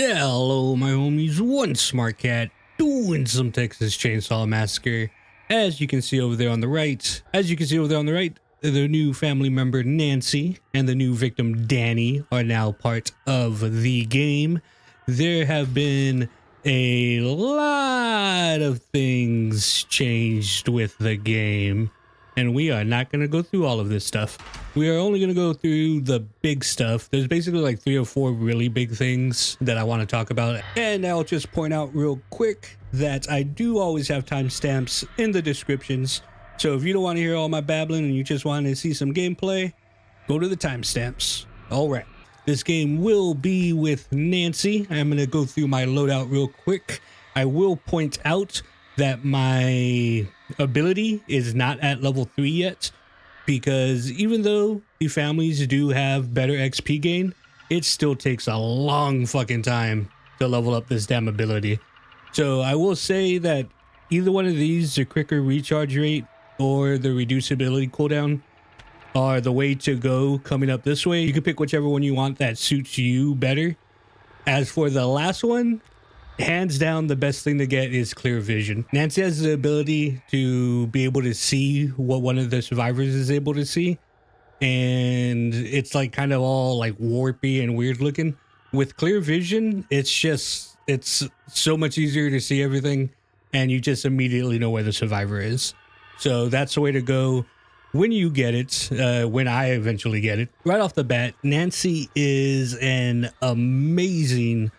Hello, my homies. One smart cat doing some Texas Chainsaw Massacre. As you can see over there on the right, the new family member Nancy and the new victim Danny are now part of the game. There have been a lot of things changed with the game, and we are not going to go through all of this stuff. We are only going to go through the big stuff. There's basically like 3 or 4 really big things that I want to talk about. And I'll just point out real quick that I do always have timestamps in the descriptions. So if you don't want to hear all my babbling and you just want to see some gameplay, go to the timestamps. All right. This game will be with Nancy. I'm going to go through my loadout real quick. I will point out that my ability is not at level 3 yet, because even though the families do have better XP gain, it still takes a long fucking time to level up this damn ability. So I will say that either one of these, the quicker recharge rate or the reduced ability cooldown, are the way to go coming up this way. You can pick whichever one you want that suits you better. As for the last one, hands down, the best thing to get is clear vision. Nancy has the ability to be able to see what one of the survivors is able to see, and it's like kind of all like warpy and weird looking. With clear vision, it's so much easier to see everything, and you just immediately know where the survivor is. So that's the way to go when you get it, when I eventually get it. Right off the bat, Nancy is an amazing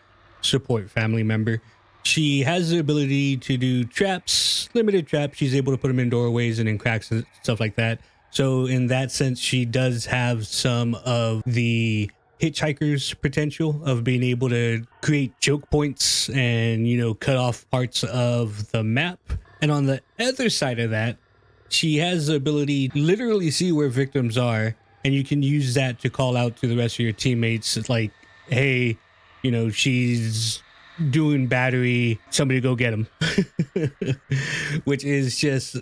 support family member. She has the ability to do traps, limited traps. She's able to put them in doorways and in cracks and stuff like that. So in that sense, she does have some of the Hitchhiker's potential of being able to create choke points and, you know, cut off parts of the map. And on the other side of that, she has the ability to literally see where victims are, and you can use that to call out to the rest of your teammates. It's like, hey, you know, she's doing battery, somebody go get him. Which is just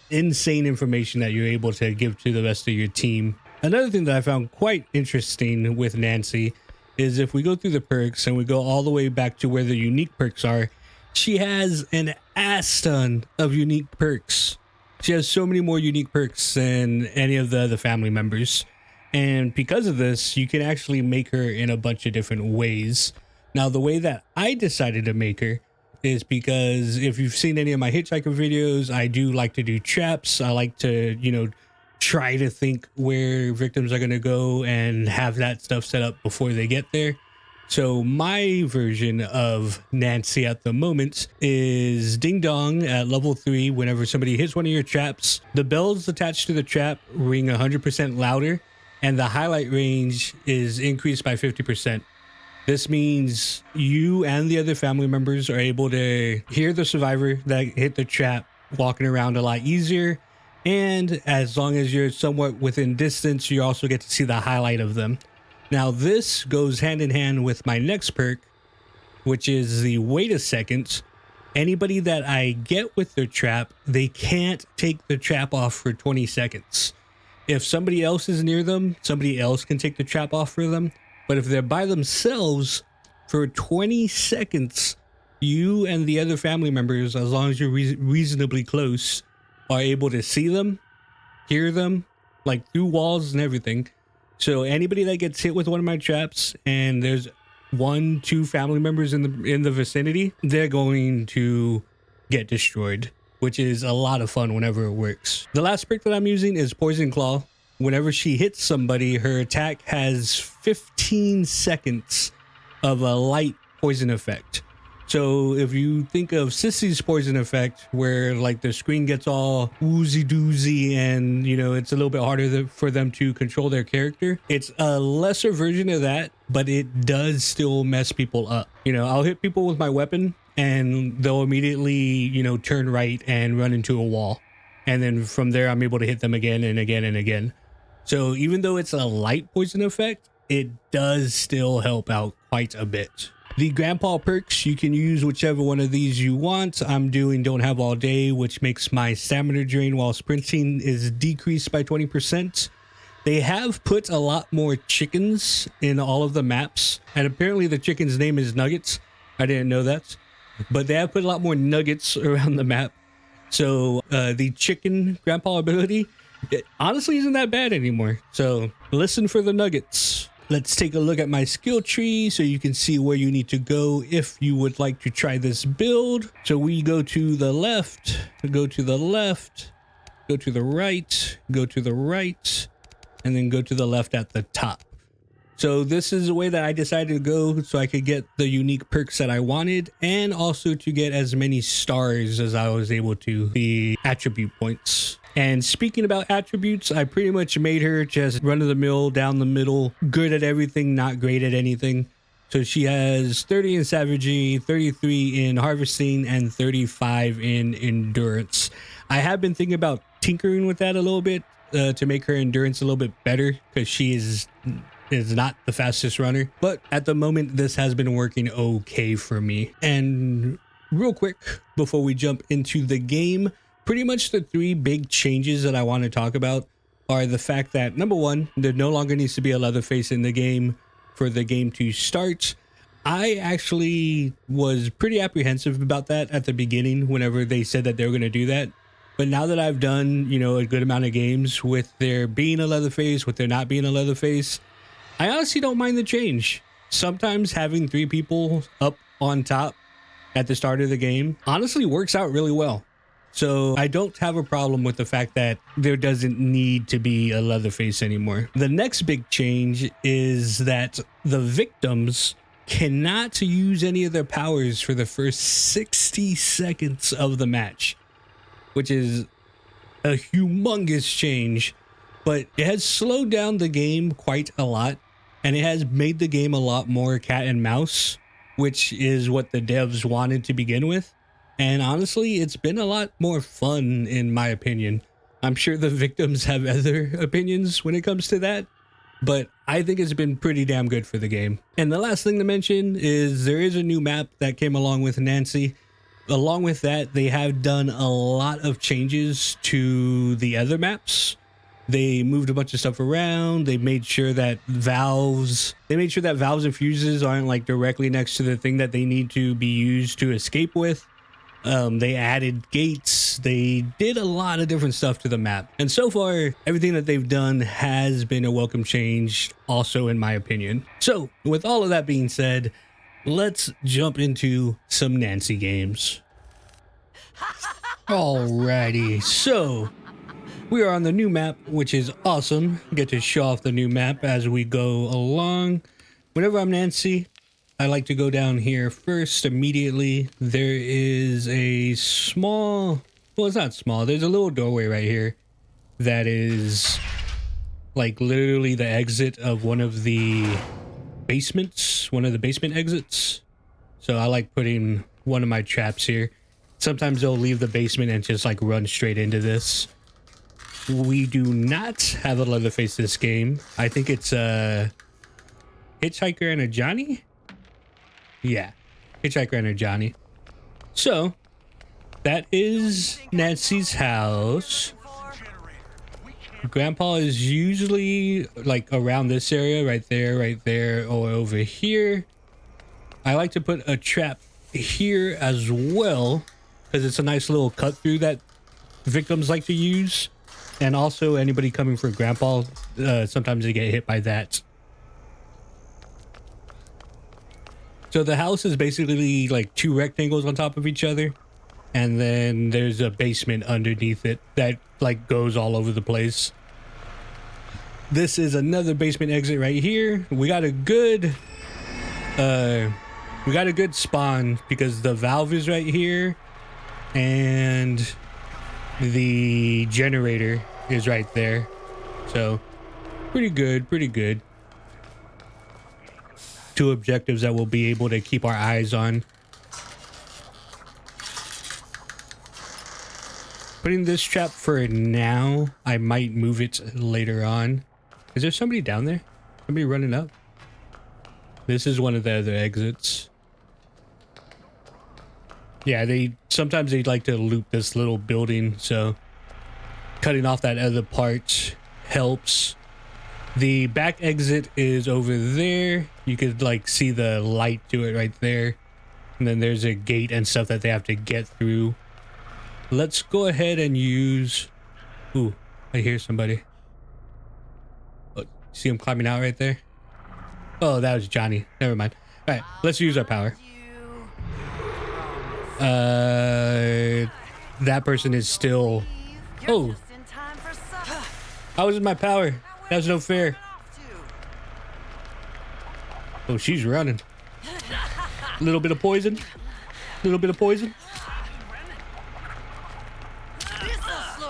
insane information that you're able to give to the rest of your team. Another thing that I found quite interesting with Nancy is if we go through the perks and we go all the way back to where the unique perks are, she has an ass ton of unique perks. She has so many more unique perks than any of the other family members. And because of this, you can actually make her in a bunch of different ways. Now, the way that I decided to make her is because if you've seen any of my Hitchhiker videos, I do like to do traps. I like to, you know, try to think where victims are going to go and have that stuff set up before they get there. So my version of Nancy at the moment is Ding Dong at level 3. Whenever somebody hits one of your traps, the bells attached to the trap ring 100% louder, and the highlight range is increased by 50%. This means you and the other family members are able to hear the survivor that hit the trap walking around a lot easier. And as long as you're somewhat within distance, you also get to see the highlight of them. Now, this goes hand in hand with my next perk, which is the wait a second. Anybody that I get with their trap, they can't take the trap off for 20 seconds. If somebody else is near them, somebody else can take the trap off for them. But if they're by themselves for 20 seconds, you and the other family members, as long as you're reasonably close, are able to see them, hear them, like through walls and everything. So anybody that gets hit with one of my traps and there's 1-2 family members in the vicinity, they're going to get destroyed, which is a lot of fun whenever it works. The last perk that I'm using is Poison Claw. Whenever she hits somebody, her attack has 15 seconds of a light poison effect. So if you think of Sissy's poison effect, where like the screen gets all woozy doozy and, you know, it's a little bit harder for them to control their character, it's a lesser version of that, but it does still mess people up. You know, I'll hit people with my weapon and they'll immediately, you know, turn right and run into a wall. And then from there, I'm able to hit them again and again and again. So even though it's a light poison effect, it does still help out quite a bit. The grandpa perks, you can use whichever one of these you want. I'm doing Don't Have All Day, which makes my stamina drain while sprinting is decreased by 20%. They have put a lot more chickens in all of the maps, and apparently the chicken's name is Nuggets. I didn't know that, but they have put a lot more nuggets around the map. So the chicken grandpa ability, it honestly isn't that bad anymore. So listen for the nuggets. Let's take a look at my skill tree so you can see where you need to go if you would like to try this build. So we go to the left, go to the left, go to the right, go to the right, and then go to the left at the top. So this is the way that I decided to go so I could get the unique perks that I wanted and also to get as many stars as I was able to, the attribute points. And speaking about attributes, I pretty much made her just run of the mill, down the middle, good at everything, not great at anything. So she has 30 in savagery, 33 in harvesting, and 35 in endurance. I have been thinking about tinkering with that a little bit to make her endurance a little bit better because she is not the fastest runner. But at the moment, this has been working okay for me. And real quick, before we jump into the game, pretty much the three big changes that I want to talk about are the fact that, number one, there no longer needs to be a Leatherface in the game for the game to start. I actually was pretty apprehensive about that at the beginning whenever they said that they were going to do that. But now that I've done, you know, a good amount of games with there being a Leatherface, with there not being a Leatherface, I honestly don't mind the change. Sometimes having three people up on top at the start of the game honestly works out really well. So I don't have a problem with the fact that there doesn't need to be a Leatherface anymore. The next big change is that the victims cannot use any of their powers for the first 60 seconds of the match, which is a humongous change, but it has slowed down the game quite a lot, and it has made the game a lot more cat and mouse, which is what the devs wanted to begin with. And honestly, it's been a lot more fun in my opinion. I'm sure the victims have other opinions when it comes to that, but I think it's been pretty damn good for the game. And the last thing to mention is there is a new map that came along with Nancy. Along with that, they have done a lot of changes to the other maps. They moved a bunch of stuff around. They made sure that valves and fuses aren't like directly next to the thing that they need to be used to escape with. They added gates. They did a lot of different stuff to the map. And so far, everything that they've done has been a welcome change, also in my opinion. So with all of that being said, let's jump into some Nancy games. Alrighty, so we are on the new map, which is awesome. Get to show off the new map as we go along. Whenever I'm Nancy, I like to go down here first immediately. There is a small, well, it's not small. There's a little doorway right here that is like literally the exit of one of the basements, one of the basement exits. So I like putting one of my traps here. Sometimes they'll leave the basement and just like run straight into this. We do not have a Leatherface this game. I think it's a Hitchhiker and a Johnny. Yeah, Hitchhiker and a Johnny. So that is Nancy's house. Grandpa is usually like around this area, right there, or over here. I like to put a trap here as well because it's a nice little cut through that victims like to use. And also anybody coming for Grandpa, sometimes they get hit by that. So the house is basically like two rectangles on top of each other. And then there's a basement underneath it that like goes all over the place. This is another basement exit right here. We got a good spawn because the valve is right here and the generator is right there. So pretty good. Two objectives that we'll be able to keep our eyes on. Putting this trap for now. I might move it later on. Is there somebody down there? Somebody running up? This is one of the other exits. Yeah, sometimes they like to loop this little building, so cutting off that other part helps. The back exit is over there. You could like see the light to it right there. And then there's a gate and stuff that they have to get through. Let's go ahead and use... Ooh, I hear somebody. Oh, see him climbing out right there? Oh, that was Johnny. Never mind. All right, let's use our power. That person is still... Oh. How is my power? That's no fair. Oh, she's running. A little bit of poison. A little bit of poison.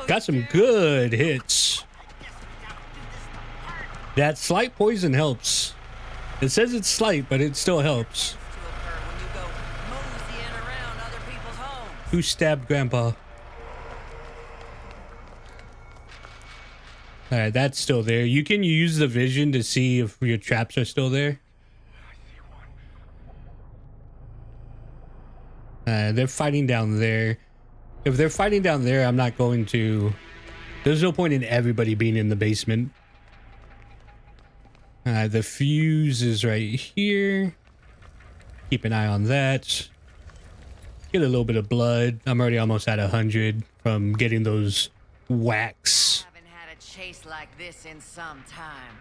Got some good hits. That slight poison helps. It says it's slight, but it still helps. Who stabbed Grandpa? Alright, that's still there. You can use the vision to see if your traps are still there. They're fighting down there. If they're fighting down there, I'm not going to... There's no point in everybody being in the basement. The fuse is right here. Keep an eye on that. Get a little bit of blood. I'm already almost at 100 from getting those whacks. Haven't had a chase like this in some time.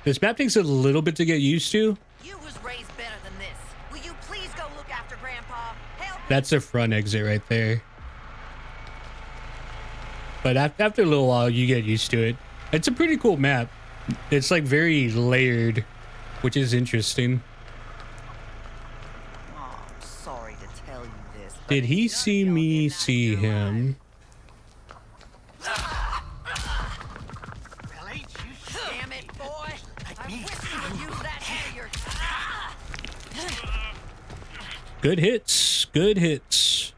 This map takes a little bit to get used to. You was raised better than this. Will you please go look after Grandpa? Help. That's the front exit right there. But after a little while, you get used to it. It's a pretty cool map. It's like very layered, which is interesting. Oh, I'm sorry to tell you this. Did he see me see him? Damn it, boy! I wish you would use that to your... Good hits. Good hits.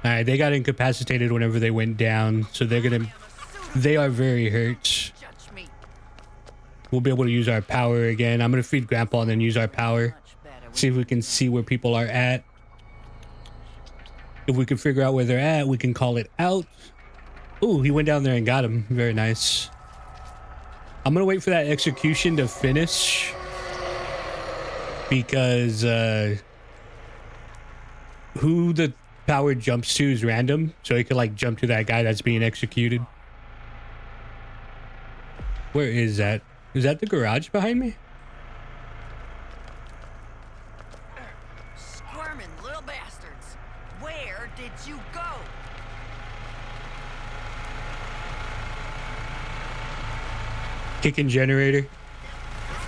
All right, they got incapacitated whenever they went down, so they are very hurt. We'll be able to use our power again. I'm gonna feed Grandpa and then use our power. See if we can see where people are at. If we can figure out where they're at, we can call it out. Ooh, he went down there and got him. Very nice. I'm gonna wait for that execution to finish because who the power jumps to is random, so he could like jump to that guy that's being executed. Where is that? Is that the garage behind me? Squirming little bastards. Where did you go? Kicking generator. This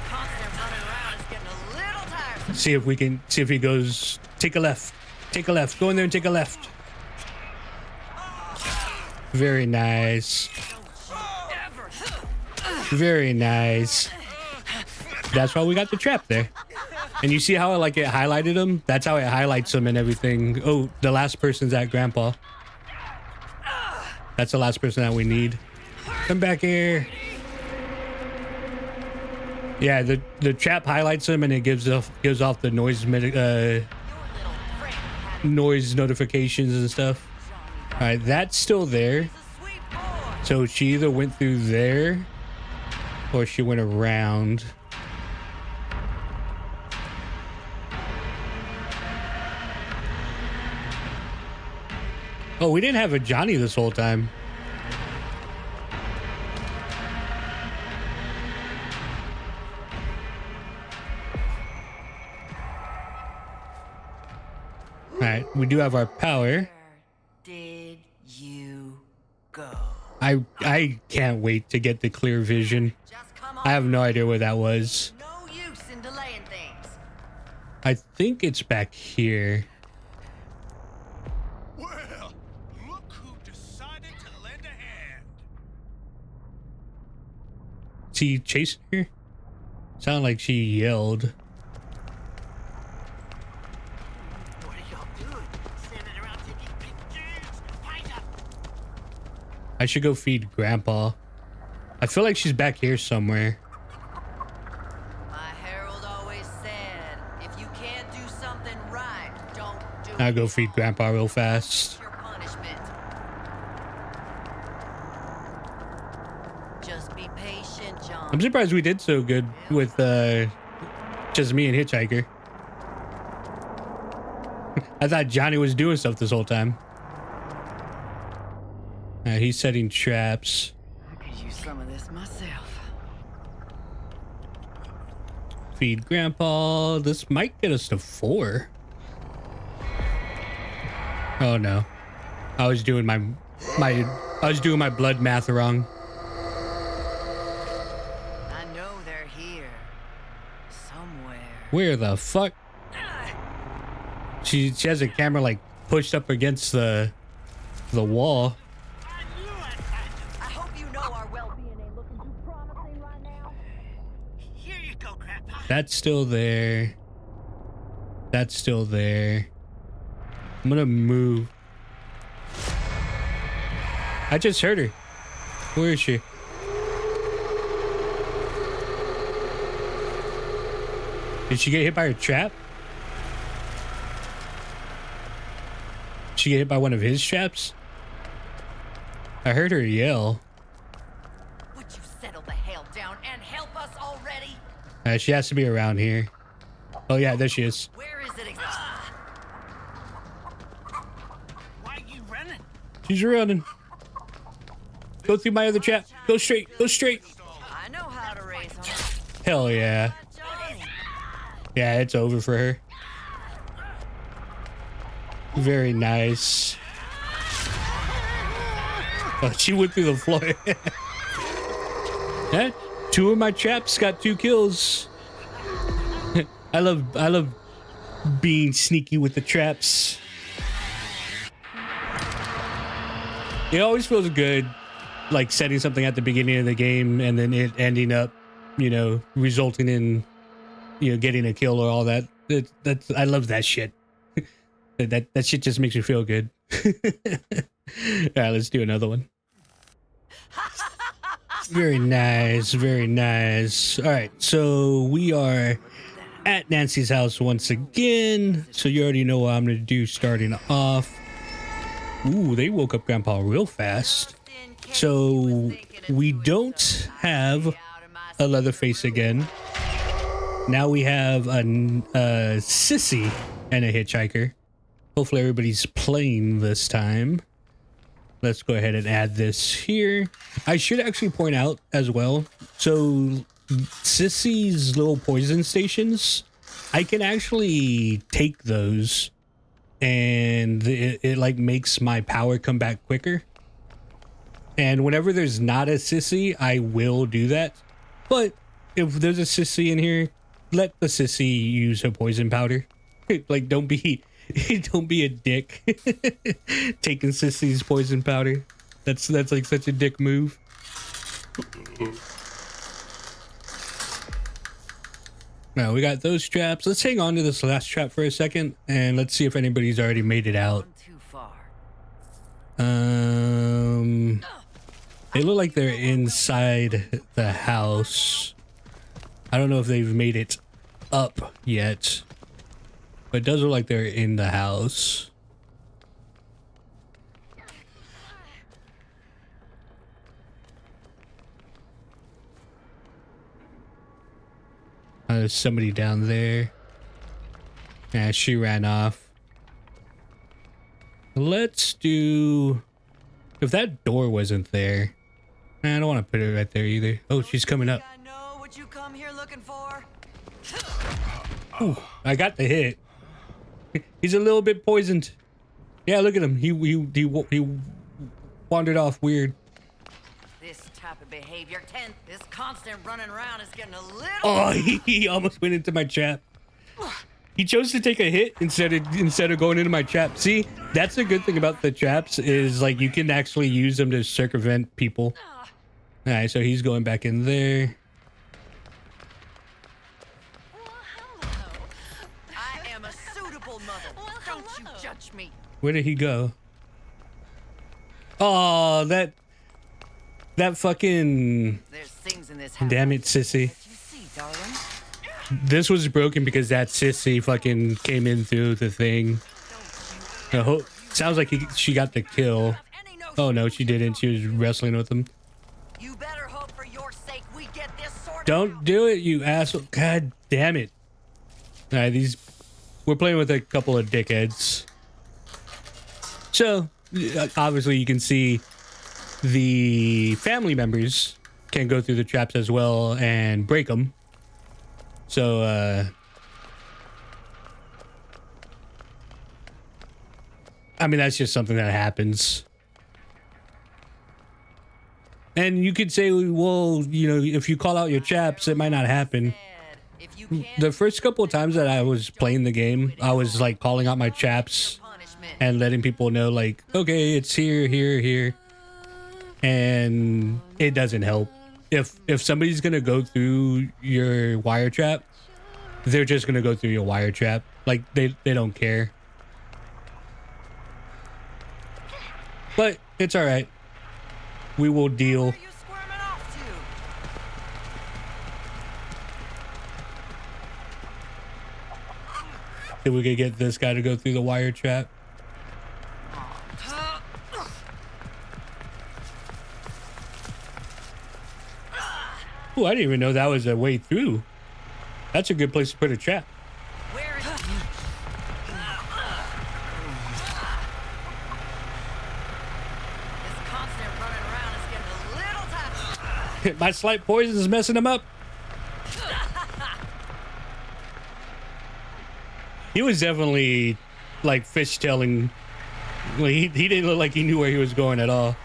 constant running around is getting a little tiresome. See if we can see if he goes. Take a left. Take a left. Go in there and take a left. Very nice. Very nice. That's why we got the trap there. And you see how like it highlighted them? That's how it highlights them and everything. Oh, the last person's at Grandpa. That's the last person that we need. Come back here. Yeah, the trap highlights them and it gives off the noise notifications and stuff. All right, that's still there. So she either went through there or she went around. Oh, we didn't have a Johnny this whole time. All right, we do have our power. Where did you go? I can't wait to get the clear vision. Just come I have on. no idea where that was. No use in delaying things. I think it's back here. Well, look who decided to lend a hand. Is he chasing her? Sounded like she yelled. What are y'all doing? Standing around taking pictures? Find up. I should go feed Grandpa. I feel like she's back here somewhere. My herald always said, if you can't do something right, don't do it. I'll go feed Grandpa real fast. Your punishment. I'm surprised we did so good with just me and Hitchhiker. I thought Johnny was doing stuff this whole time. He's setting traps. I could use some of this myself. Feed Grandpa. This might get us to 4. Oh no. I was doing my blood math wrong. I know they're here. Somewhere. Where the fuck? She has a camera like pushed up against the wall. I hope you know our well-being ain't looking too promising right now. Here you go, Grandpa. That's still there. That's still there. I'm gonna move. I just heard her. Where is she? Did she get hit by her trap? Did she get hit by one of his traps? I heard her yell. Would you settle the hell down and help us already? She has to be around here. Oh yeah, there she is. Where is it exactly? Why are you running? She's running. Go through my other trap. Go straight. Go straight. I know how to raise them. Hell yeah. Johnny. Yeah, it's over for her. Very nice. Oh, she went through the floor. Yeah, 2 of my traps got 2 kills. I love being sneaky with the traps. It always feels good, like setting something at the beginning of the game and then it ending up, you know, resulting in, you know, getting a kill or all that. That's I love that shit. that shit just makes me feel good. All right, let's do another one. Very nice, very nice. All right, so we are at Nancy's house once again. So you already know what I'm gonna do starting off. Ooh, they woke up Grandpa real fast. So we don't have a Leatherface again. Now we have a Sissy and a Hitchhiker. Hopefully everybody's playing this time. Let's go ahead and add this here. I should actually point out as well. So Sissy's little poison stations, I can actually take those and it like makes my power come back quicker. And whenever there's not a Sissy, I will do that. But if there's a Sissy in here, let the Sissy use her poison powder. Like, don't be a dick taking Sissy's poison powder. That's like such a dick move. Now we got those traps. Let's hang on to this last trap for a second and let's see if anybody's already made it out. Too far. They look like they're inside the house. I don't know if they've made it up yet, but it does look like they're in the house. There's somebody down there. Yeah, she ran off. Let's do... If that door wasn't there... I don't want to put it right there either. Oh, she's coming up. I know what you come here looking for. Ooh, I got the hit. He's a little bit poisoned. Yeah, look at him. He wandered off weird. This type of behavior, this constant running around is getting a little... Oh, he almost went into my trap. He chose to take a hit instead of going into my trap. See, that's the good thing about the traps is like you can actually use them to circumvent people. All right, so he's going back in there. I am a suitable mother. Don't you judge me. Where did he go? Oh, that fucking... There's things in this house. Damn it, Sissy. You see, darling. This was broken because that Sissy fucking came in through the thing. Sounds like she got the kill. Oh no, she didn't. She was wrestling with him. You better hope for your sake we get this sorted Don't do it, you asshole. God damn it. All right, we're playing with a couple of dickheads. So, obviously you can see the family members can go through the traps as well and break them. So, I mean, that's just something that happens. And you could say, well, you know, if you call out your traps, it might not happen. The first couple of times that I was playing the game, I was like calling out my traps and letting people know, like, okay, it's here, here, here. And it doesn't help. If somebody's gonna go through your wire trap, they're just gonna go through your wire trap. Like, they don't care. But it's all right. We will deal. If we could get this guy to go through the wire trap. Oh, I didn't even know that was a way through. That's a good place to put a trap. Where is this constant running around is getting a little tough. My slight poison is messing him up. He was definitely like fishtailing. Well, he didn't look like he knew where he was going at all.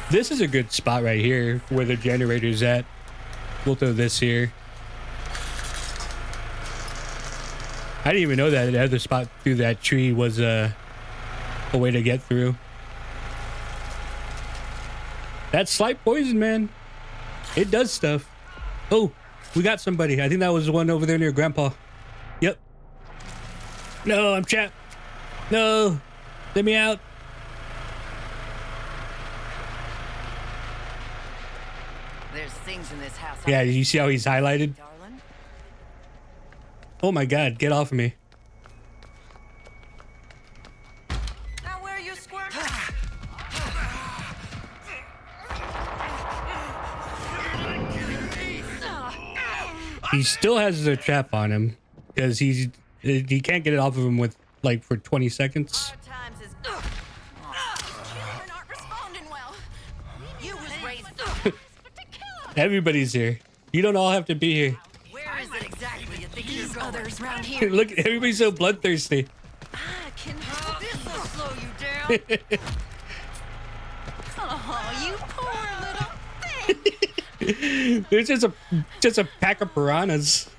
This is a good spot right here where the generator's at. We'll throw this here. I didn't even know that the other spot through that tree was a way to get through. That slight poison, man. It does stuff. Oh, we got somebody. I think that was the one over there near Grandpa. Yep. No, I'm trapped. No, let me out. There's things in this house. Yeah, you see how he's highlighted? Darling? Oh my God, get off of me. Now where are you squirming? He still has the trap on him because he can't get it off of him with like for 20 seconds. Hard times is children aren't responding well. You was raised Everybody's here. You don't all have to be here. Where is it exactly you think you're These going? others round here. Look, everybody's so bloodthirsty. I can help this will slow you down. Oh, you poor little thing. There's just a pack of piranhas.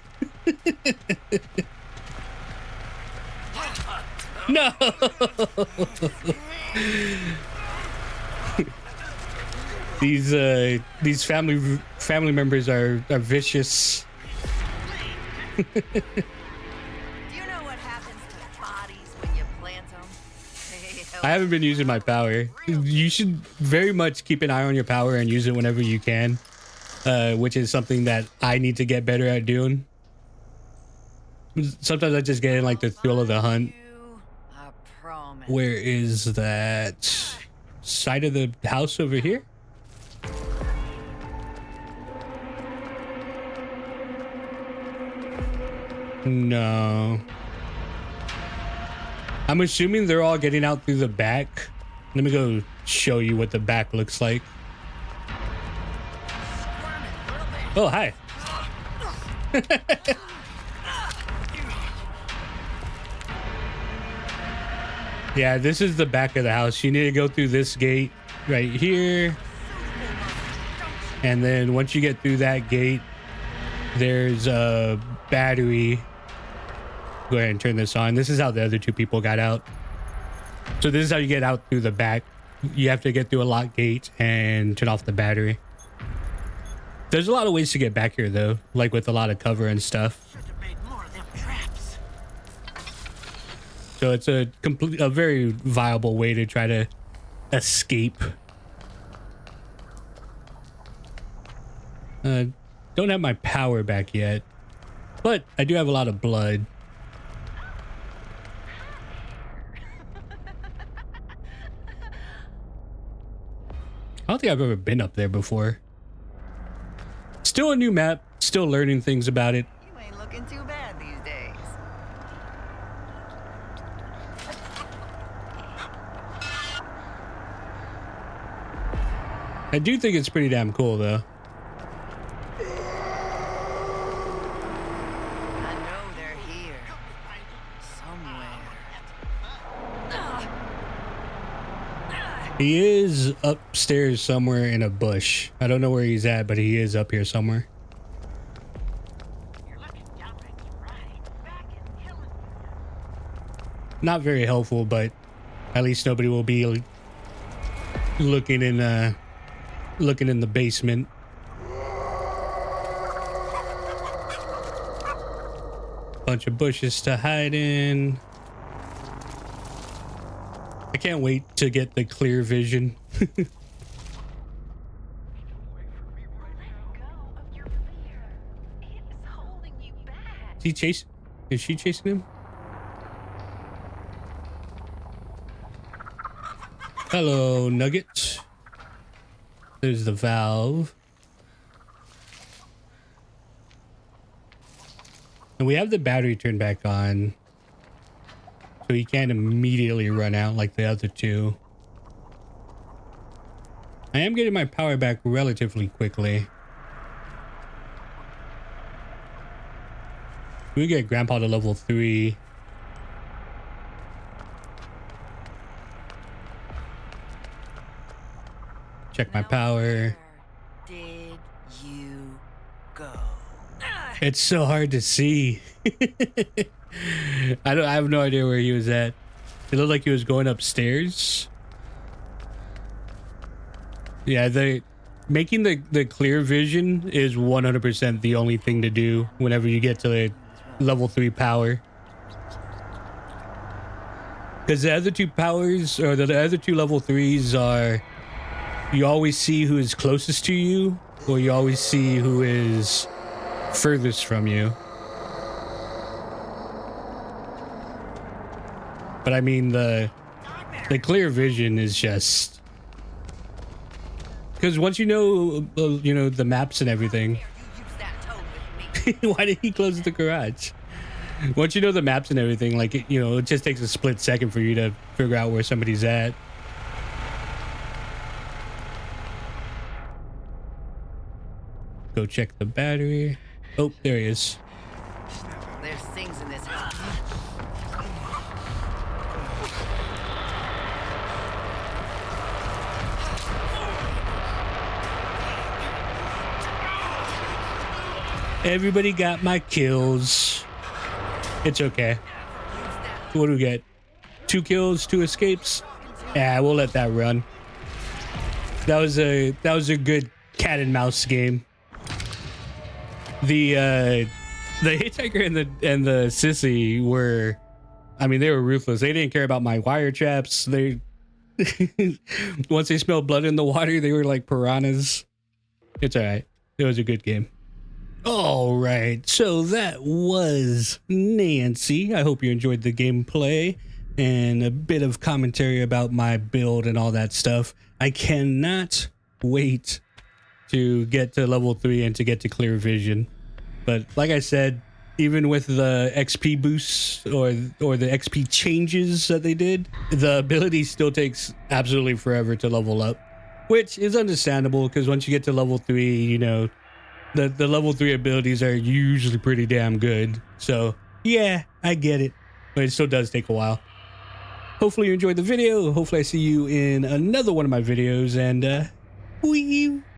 No. These family members are vicious. Do you know what happens to bodies when you plant them? I haven't been using my power. You should very much keep an eye on your power and use it whenever you can, which is something that I need to get better at doing. Sometimes I just get in like the thrill of the hunt. I promise. Where is that side of the house over here? No. I'm assuming they're all getting out through the back. Let me go show you what the back looks like. Oh, hi. Yeah, this is the back of the house. You need to go through this gate right here. And then once you get through that gate, there's a battery. Go ahead and turn this on. This is how the other two people got out. So this is how you get out through the back. You have to get through a locked gate and turn off the battery. There's a lot of ways to get back here though, like with a lot of cover and stuff. Should have made more of them traps. So it's a very viable way to try to escape. Don't have my power back yet, but I do have a lot of blood. I don't think I've ever been up there before. Still a new map. Still learning things about it. You ain't looking too bad these days. I do think it's pretty damn cool, though. I know they're here. Somewhere. He is upstairs somewhere in a bush. I don't know where he's at, but he is up here somewhere. You're looking downright right. Back and killing you. Not very helpful, but at least nobody will be looking in the basement. Bunch of bushes to hide in. I can't wait to get the clear vision. Let go of your fear. It's holding you back. Is she chasing him? Hello, Nugget. There's the valve. And we have the battery turned back on, so he can't immediately run out like the other two. I am getting my power back relatively quickly. We get Grandpa to level 3. Check my power. Where did you go? It's so hard to see. I have no idea where he was at. It looked like he was going upstairs. Yeah, making the clear vision is 100% the only thing to do whenever you get to the level 3 power. Because the other two powers, or the other two level 3s are, you always see who is closest to you, or you always see who is furthest from you. But I mean, the clear vision is just, because once you know the maps and everything. You use that tone with me. Why did he close the garage? Once you know the maps and everything, like, it just takes a split second for you to figure out where somebody's at. Go check the battery. Oh, there he is. There's things in this house. Everybody got my kills. It's okay. What do we get? 2 kills, 2 escapes. Yeah, we'll let that run. That was a good cat and mouse game. The hitchhiker and the sissy were, I mean, they were ruthless. They didn't care about my wire traps. They once they smelled blood in the water, they were like piranhas. It's all right. It was a good game. All right, so that was Nancy. I hope you enjoyed the gameplay and a bit of commentary about my build and all that stuff. I cannot wait to get to level 3 and to get to clear vision. But like I said, even with the XP boosts or the XP changes that they did, the ability still takes absolutely forever to level up, which is understandable because once you get to level 3, the level 3 abilities are usually pretty damn good. So yeah, I get it, but it still does take a while. Hopefully you enjoyed the video. Hopefully I see you in another one of my videos, and